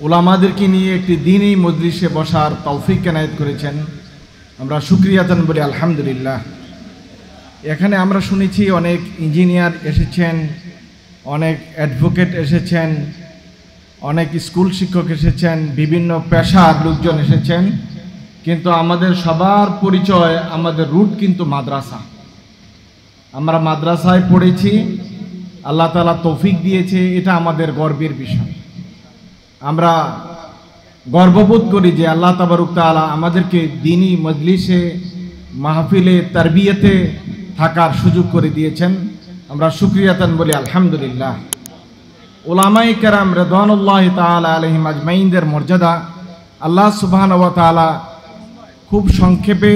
উলামাদেরকে নিয়ে একটি দ্বীনী মজলিসে বসার তৌফিক এনায়েত করেছেন। আমরা শুকরিয়াতান বলি আলহামদুলিল্লাহ। এখানে আমরা শুনেছি অনেক ইঞ্জিনিয়ার এসেছেন, অনেক অ্যাডভোকেট এসেছেন, অনেক স্কুল শিক্ষক এসেছেন, বিভিন্ন পেশার লোকজন এসেছেন, কিন্তু আমাদের সবার পরিচয়, আমাদের রুট কিন্তু মাদ্রাসা। আমরা মাদ্রাসায় পড়েছি, আল্লাহ তাআলা তৌফিক দিয়েছে, এটা আমাদের গর্বের বিষয়। আমরা গর্ববোধ করি যে আল্লাহ তাবারক তাআলা আমাদেরকে দ্বীনী মজলিসে, মাহফিলে, তারবিয়াতে থাকার সুযোগ করে দিয়েছেন। আমরা শুকরিয়াতান বলি আলহামদুলিল্লাহ। উলামায়ে কেরাম রিদওয়ানুল্লাহি তাআলা আলাইহিম আজমাইনদের মর্যাদা আল্লাহ সুবহানাহু ওয়া তাআলা খুব সংক্ষেপে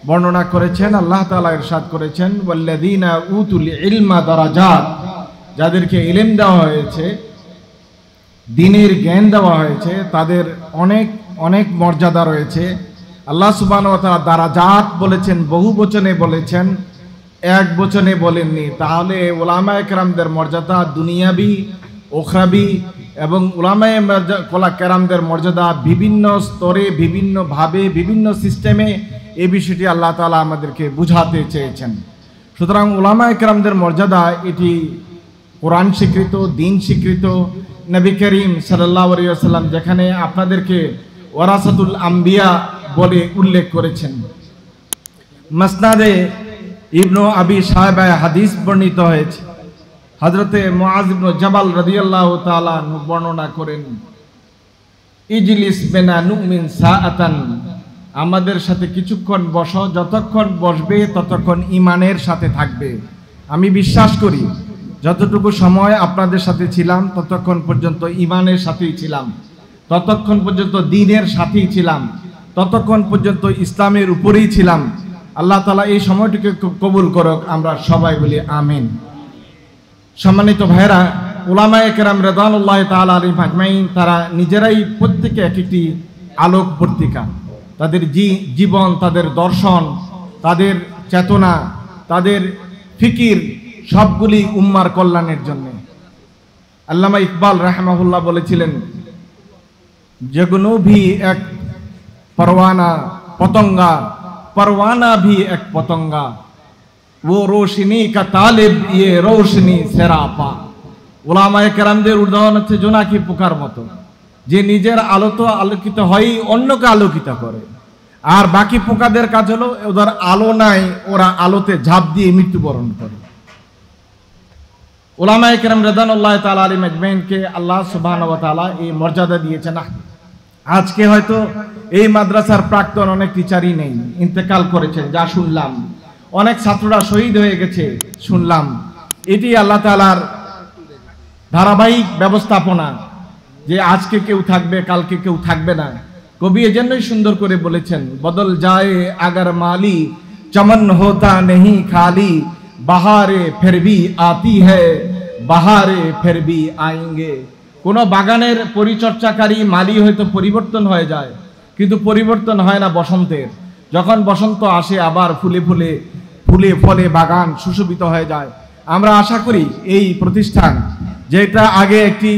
বর্ণনা করেছেন। আল্লাহ তাআলা ইরশাদ করেছেন, ওয়াল্লাযীনা উতুল ইলমা দারাজাত, যাদেরকে ইলম দেওয়া হয়েছে, দ্বীনের জ্ঞান দেওয়া হয়েছে, তাদের অনেক অনেক মর্যাদা রয়েছে। আল্লাহ সুবহানাহু ওয়া তাআলা দারাজাত বলেছেন, বহু বচনে বলেছেন, এক বচনে বলেননি। তাহলে উলামায়ে কেরামদের মর্যাদা দুনিয়াবি, উখরাবি এবং উলামায়ে কেরামদের মর্যাদা বিভিন্ন স্তরে, বিভিন্নভাবে, বিভিন্ন সিস্টেমে, এই বিষয়টি আল্লাহ তাআলা আমাদেরকে বুঝাতে চেয়েছেন। সুতরাং উলামায়ে কেরামদের মর্যাদা এটি কোরআন স্বীকৃত, দ্বীন স্বীকৃত। নবী করিম সাল্লাল্লাহু আলাইহি ওয়াসাল্লাম যেখানে আপনাদেরকে ওয়ারাসাতুল আম্বিয়া বলে উল্লেখ করেছেন। মাসনাদে ইবনু আবি শায়বায় হাদিস বর্ণিত হয়েছে, হযরতে মুআজ ইবনে জাবাল রাদিয়াল্লাহু তাআলা বর্ণনা করেন, ইজলিস বিনা নুমিন সাআতান, আমাদের সাথে কিছুক্ষণ বসো, যতক্ষণ বসবে ততক্ষণ ঈমানের সাথে থাকবে। আমি বিশ্বাস করি যতটুকু সময় আপনাদের সাথে ছিলাম ততক্ষণ পর্যন্ত ঈমানের সাথেই ছিলাম, ততক্ষণ পর্যন্ত দ্বীনের সাথেই ছিলাম, ততক্ষণ পর্যন্ত ইসলামের উপরেই ছিলাম। আল্লাহ তাআলা এই সময়টিকে কবুল করুক, আমরা সবাই বলি আমিন। সম্মানিত ভাইরা, উলামায়ে কেরাম রিদওয়ানুল্লাহি তাআলা আলাইহিম আজমাইন তারা নিজেরাই প্রত্যেকে এক একটি আলোক পত্রিকা। তাদের জীবন, তাদের দর্শন, তাদের চেতনা, তাদের ফিকির সবগুলি উম্মার কল্যাণের জন্য। আল্লামা ইকবাল রাহমাহুল্লাহ বলেছিলেন, জগনু ভি এক পরওয়ানা পতঙ্গা, परवाना भी एक पतंगा, वो रोशनी का तालिब ये रोशनी सेरापा। উলামায়ে কেরামদের উদাহরণ হচ্ছে জোনাকি পোকার মতো, যে নিজের আলো তো আলোকিত হয়, অন্যকে আলোকিত করে। আর বাকি পোকাদের কাজ হলো ওদের আলো নাই, ওরা আলোতে ঝাঁপ দিয়ে মৃত্যুবরণ করে। উলামায়ে কেরাম রিদওয়ানুল্লাহি তাআলা আলাইহিম আজমাইনকে আল্লাহ সুবহানাহু ওয়া তাআলা এই মর্যাদা দিয়েছেন। আজকে হয়তো এই মাদ্রাসার প্রাক্তন অনেক টিচারই নেই, ইন্তেকাল করেছেন যা শুনলাম। অনেক ছাত্ররা শহীদ হয়ে গেছে শুনলাম। এটি আল্লাহ তাআলার ধারাবাহিক ব্যবস্থাপনা, যে আজকে কেউ থাকবে, কালকে কেউ থাকবে না। কবি এজন্যই সুন্দর করে বলেছেন, বদল যায় আগার মালি চমন হোতা নেহি খালি, বাহারে ফির ভি আতি হ্যায়, বাহারে ফির ভি আয়েঙ্গে। কোনো বাগানের পরিচর্যাকারী মালি হয়তো পরিবর্তন হয়ে যায়, কিন্তু পরিবর্তন হয় না বসন্তের। যখন বসন্ত আসে আবার ফুলে ফলে বাগান সুশোভিত হয়ে যায়। আমরা আশা করি এই প্রতিষ্ঠান, যেটা আগে একটি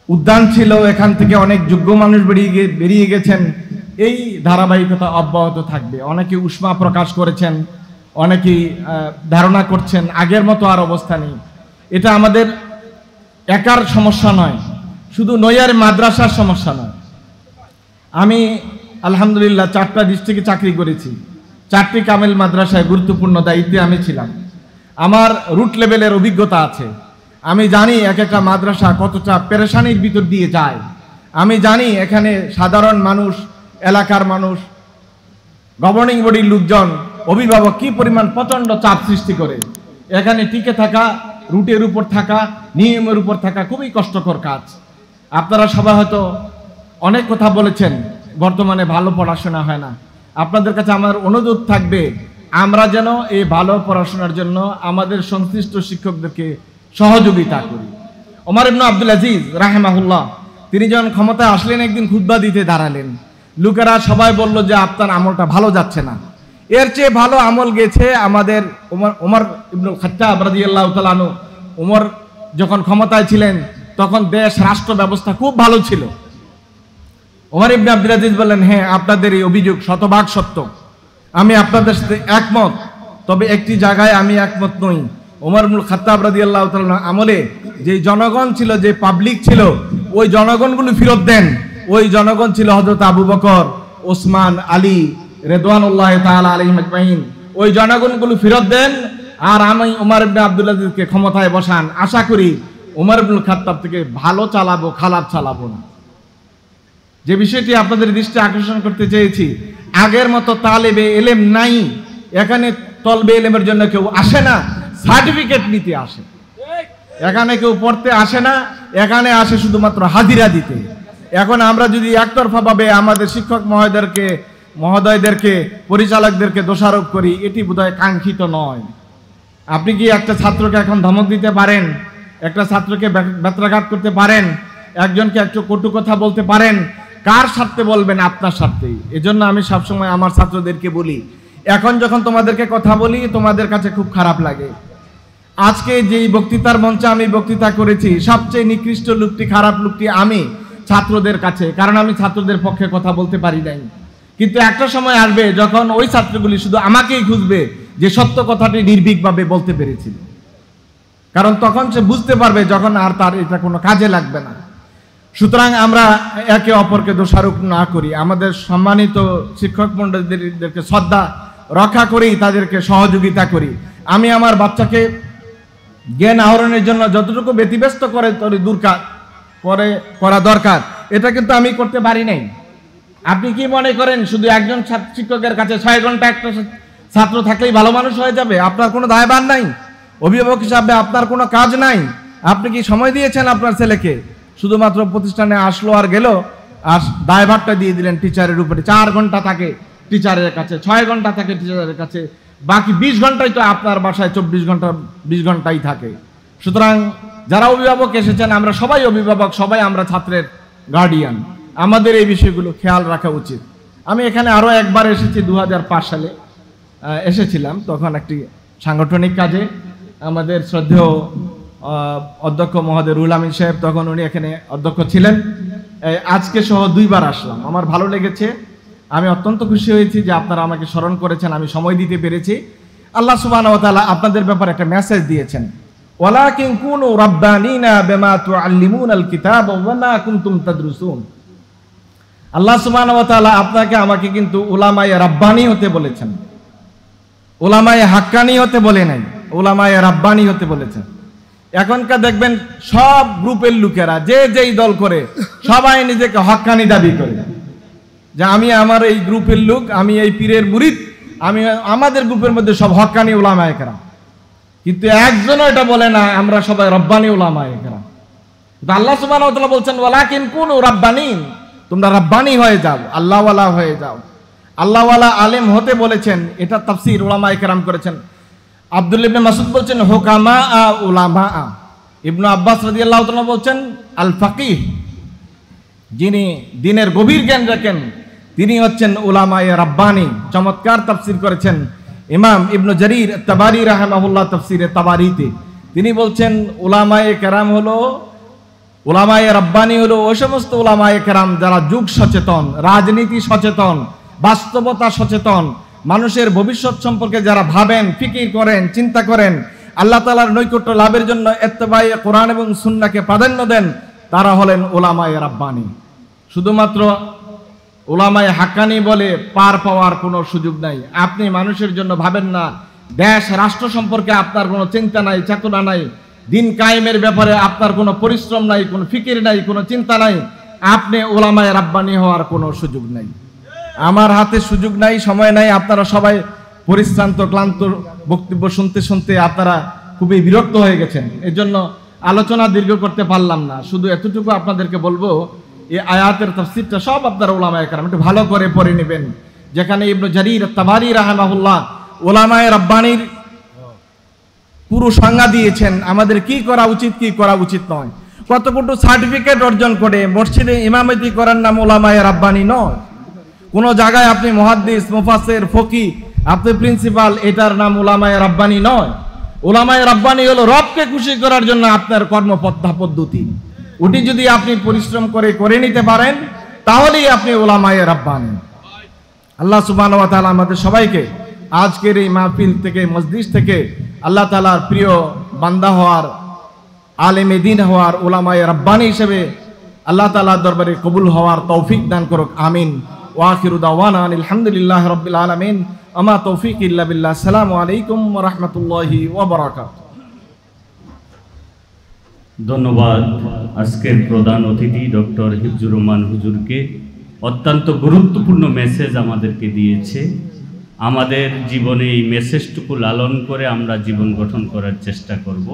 উদ্যান ছিল, এখান থেকে অনেক যোগ্য মানুষ বেরিয়ে গেছেন, এই ধারাবাহিকতা অব্যাহত থাকবে। অনেকে উষ্মা প্রকাশ করেছেন, অনেকেই ধারণা করছেন আগের মতো আর অবস্থা নেই। এটা আমাদের একার সমস্যা নয়, শুধু নৈয়ার মাদ্রাসার সমস্যা নয়। আমি আলহামদুলিল্লাহ 4টা ডিস্ট্রিক্টে চাকরি করেছি, 4টি কামেল মাদ্রাসায় গুরুত্বপূর্ণ দায়িত্বে আমি ছিলাম। আমার রুট লেভেলের অভিজ্ঞতা আছে। আমি জানি এক একটা মাদ্রাসা কতটা পেরেশানির ভিতর দিয়ে যায়। আমি জানি এখানে সাধারণ মানুষ, এলাকার মানুষ, গভর্নিং বডির লোকজন, অভিভাবক কি পরিমাণ প্রচণ্ড চাপ সৃষ্টি করে। এখানে টিকে থাকা, রুটের উপর থাকা, নিয়মের উপর থাকা খুবই কষ্টকর কাজ। আপনারা সবাই হয়তো অনেক কথা বলেছেন, বর্তমানে ভালো পড়াশোনা হয় না। আপনাদের কাছে আমার অনুরোধ থাকবে, আমরা যেন এই ভালো পড়াশোনার জন্য আমাদের সংশ্লিষ্ট শিক্ষকদেরকে সহযোগিতা করি। ওমর ইবনে আব্দুল আজিজ রাহিমাহুল্লাহ, তিনি যখন ক্ষমতায় আসলেন, একদিন খুতবা দিতে দাঁড়ালেন। লোকেরা সবাই বলল যে আপনার আমলটা ভালো যাচ্ছে না। এর চেয়ে ভালো আমল গেছে আমাদের ওমর ইবনুল খাত্তাব রাদিয়াল্লাহু তাআলা আনহু। ওমর যখন ক্ষমতায় ছিলেন তখন দেশ রাষ্ট্র ব্যবস্থা খুব ভালো ছিল। ওমর ইবনে আব্দুল আজিজ বললেন, হ্যাঁ, আপনাদের এই অভিযোগ শতভাগ সত্য, আমি আপনাদের সাথে একমত, তবে একটি জায়গায় আমি একমত নই। ওমর ইবনুল খাত্তাব রাদিয়াল্লাহু তাআলা আমলে যে জনগণ ছিল, যে পাবলিক ছিল, ওই জনগণগুলো ফেরত দেন। ওই জনগণ ছিল হযরত আবু বকর, ওসমান, আলী রিদওয়ানুল্লাহ তাআলা আলাইহিম আজমাইন। ওই জনগণগুলো ফেরত দেন, আর আমি ওমর ইবনে আব্দুল আজিজকে ক্ষমতায় বসান। আশা করি ওমর ইবনুল খাত্তাব থেকে ভালো চালাবো, খারাপ চালাবো না। যে বিষয়টি আপনাদের দৃষ্টি আকর্ষণ করতে চেয়েছি, আগের মতো তালেবে এলেম নাই। এখানে তলবে এলেমের জন্য কেউ আসে না, সার্টিফিকেট নিতে আসে। এখানে কেউ পড়তে আসে না, এখানে আসে শুধুমাত্র হাজিরা দিতে। এখন আমরা যদি একতরফা ভাবে আমাদের শিক্ষক মহোদয়দেরকে, পরিচালকদেরকে দোষারোপ করি, এটি বোধহয় কাঙ্ক্ষিত নয়। আপনি কি একটা ছাত্রকে এখন ধমক দিতে পারেন? একটা ছাত্রকে ব্যত্রাঘাত করতে পারেন? একজনকে একটু কটু কথা বলতে পারেন? কার স্বার্থে বলবেন? আপনার স্বার্থেই। এজন্য আমি সবসময় আমার ছাত্রদেরকে বলি, এখন যখন তোমাদেরকে কথা বলি, তোমাদের কাছে খুব খারাপ লাগে। আজকে যেই বক্তৃতার মঞ্চে আমি বক্তৃতা করেছি, সবচেয়ে নিকৃষ্ট লোকটি, খারাপ লোকটি আমি ছাত্রদের কাছে, কারণ আমি ছাত্রদের পক্ষে কথা বলতে পারি নাই। কিন্তু একটা সময় আসবে যখন ওই ছাত্রগুলি শুধু আমাকেই খুঁজবে যে সত্য কথাটি নির্ভীকভাবে বলতে পেরেছিল। কারণ তখন সে বুঝতে পারবে যখন আর তার এটা কোনো কাজে লাগবে না। সুতরাং আমরা একে অপরকে দোষারোপ না করি, আমাদের সম্মানিত শিক্ষক মণ্ডলীদেরকে শ্রদ্ধা রক্ষা করি, তাদেরকে সহযোগিতা করি। আমি আমার বাচ্চাকে জ্ঞান আহরণের জন্য যতটুকু ব্যতিব্যস্ত করা দরকার, এটা কিন্তু আমি করতে পারি নাই। আপনি কি মনে করেন শুধু একজন শিক্ষকের কাছে 6 ঘন্টা একটা ছাত্র থাকলেই ভালো মানুষ হয়ে যাবে? আপনার কোনো দায়ভার নাই, অভিভাবক হিসাবে আপনার কোনো কাজ নাই। আপনি কি সময় দিয়েছেন আপনার ছেলেকে? শুধুমাত্র প্রতিষ্ঠানে আসলো আর গেল, আর দায়ভারটা দিয়ে দিলেন টিচারের উপরে। 4 ঘন্টা থাকে টিচারের কাছে, 6 ঘন্টা থাকে টিচারের কাছে, বাকি 20 ঘন্টাই তো আপনার বাসায় 24 ঘন্টা 20 ঘন্টাই থাকে। সুতরাং যারা অভিভাবক এসেছেন, আমরা সবাই অভিভাবক, সবাই আমরা ছাত্রের গার্ডিয়ান। আমাদের এই বিষয়গুলো খেয়াল রাখা উচিত। আমি এখানে আরও একবার এসেছি, 2005 সালে এসেছিলাম, তখন একটি সাংগঠনিক কাজে। আমাদের শ্রদ্ধেয় অধ্যক্ষ মহোদয় রুহুল আমিন সাহেব, তখন উনি এখানে অধ্যক্ষ ছিলেন। আজকে সহ 2 বার আসলাম, আমার ভালো লেগেছে। আমি অত্যন্ত খুশি হয়েছি যে আপনারা আমাকে স্মরণ করেছেন, আমি সময় দিতে পেরেছি। আল্লাহ সুবহানাহু ওয়া তাআলা আপনাদের ব্যাপারে একটা মেসেজ দিয়েছেন, ওয়ালাকিন কুনু রাব্বানিনা বিমা তুআল্লিমুনাল কিতাবা ওয়া মা কুনতুম তাদরুসুন। আল্লাহ সুবহানাহু ওয়া তাআলা আপনাকে আমাকে কিন্তু উলামায়ে রাব্বানি হতে বলেছেন, উলামায়ে হাক্কানি হতে বলে নাই, উলামায়ে রাব্বানি হতে বলেছেন। এখনকার দেখবেন সব গ্রুপের লোকেরা যে যেই দল করে, সবাই নিজেকে হক্কানি দাবি করে, যে আমি আমার এই গ্রুপের লোক, আমি এই পীরের মুরিদ, আমি আমাদের গ্রুপের মধ্যে সব হক্কানি উলামায়ে কেরাম। কিন্তু একজনও এটা বলে না আমরা সবাই রব্বানি উলামায়ে কেরাম। কিন্তু আল্লাহ সুবহানাহু ওয়া তাআলা বলছেন, ওয়ালাকিন কুনু রাব্বানিন, তোমরা রাব্বানি হয়ে যাও, আল্লাহওয়ালা হয়ে যাও। আল্লাহওয়ালা আলেম হতে বলেছেন, এটা তাফসীর উলামায়ে কেরাম করেছেন। আব্দুল্লাহ ইবনে মাসউদ বলছেন হুকামা উলামা। ইবনে আব্বাস রাদিয়াল্লাহু তাআলা বলছেন আল ফাকিহ, যিনি দ্বীনের গভীর জ্ঞান রাখেন, তিনি হচ্ছেন উলামায়ে রাব্বানি। চমৎকার তাফসীর করেছেন ইমাম ইবনে জারীর তাবারি রাহিমাহুল্লাহ তাফসীরে তাবারিতে। তিনি বলছেন উলামায়ে কেরাম হলো, উলামায়ে রাব্বানি হলো ওই সমস্ত উলামায়ে কেরাম যারা যুগ সচেতন, রাজনীতি সচেতন, বাস্তবতা সচেতন, মানুষের ভবিষ্যৎ সম্পর্কে যারা ভাবেন, ফিকির করেন, চিন্তা করেন, আল্লাহ তাআলার নৈকট্য লাভের জন্য ইত্তেবায়ে কোরআন এবং সুন্নাহকে প্রাধান্য দেন, তারা হলেন উলামায়ে রাব্বানি। শুধুমাত্র উলামায়ে হাক্কানি বলে পার পাওয়ার কোনো সুযোগ নাই। আপনি মানুষের জন্য ভাবেন না, দেশ রাষ্ট্র সম্পর্কে আপনার কোনো চিন্তা নাই, চেতনা নাই, দিন কায়েমের ব্যাপারে আপনার কোনো পরিশ্রম নাই, কোনো ফিকির নাই, কোনো চিন্তা নাই, আপনি উলামায়ে রাব্বানি হওয়ার কোনো সুযোগ নাই। আমার হাতে সুযোগ নাই, সময় নাই। আপনারা সবাই পরিশ্রান্ত, ক্লান্ত, বক্তব্য শুনতে শুনতে আপনারা খুবই বিরক্ত হয়ে গেছেন, এজন্য আলোচনা দীর্ঘ করতে পারলাম না। শুধু এতটুকু আপনাদেরকে বলবো, এই আয়াতের তাফসীরটা সব আপনারা উলামায়ে কেরাম একটু ভালো করে পড়ে নেবেন, যেখানে ইবনে জারীর তাবারি রাহিমাহুল্লাহ উলামায়ে রাব্বানির পুরো সংজ্ঞা দিয়েছেন, আমাদের কি করা উচিত, কি করা উচিত নয়। কতটুকু সার্টিফিকেট অর্জন করে মসজিদে ইমামতি করার নাম উলামায়ে রাব্বানি নয়। কোন জায়গায় আপনি মুহাদ্দিস, মুফাসসির, ফকিহ, আপনি প্রিন্সিপাল, এটার নাম উলামায়ে রাব্বানি নয়। উলামায়ে রাব্বানি হলো রবকে খুশি করার জন্য আপনার কর্মপন্থা পদ্ধতি। ওটি যদি আপনি পরিশ্রম করে নিতে পারেন তাহলেই আপনি উলামায়ে রাব্বানী। আল্লাহ সুবহানাহু ওয়া তাআলা আমাদের সবাইকে আজকের এই মাহফিল থেকে, মজলিস থেকে আল্লাহ তাআলার প্রিয় বান্দা হওয়ার, আলেমে দ্বীন হওয়ার, উলামায়ে রাব্বানী হিসেবে আল্লাহ তাআলার দরবারে কবুল হওয়ার তৌফিক দান করুক, আমিন। ওয়া আখিরু দাওয়ানা আলহামদুলিল্লাহি রাব্বিল আলামিন। আমা তৌফিক ইল্লা বিল্লাহ। আসসালামু আলাইকুম ওয়া রাহমাতুল্লাহি ওয়া বারাকাতুহু। ধন্যবাদ আজকের প্রধান অতিথি ডক্টর হিফজুর রহমান হুজুরকে। অত্যন্ত গুরুত্বপূর্ণ মেসেজ আমাদেরকে দিয়েছে। আমাদের জীবনে এই মেসেজটুকু লালন করে আমরা জীবন গঠন করার চেষ্টা করব।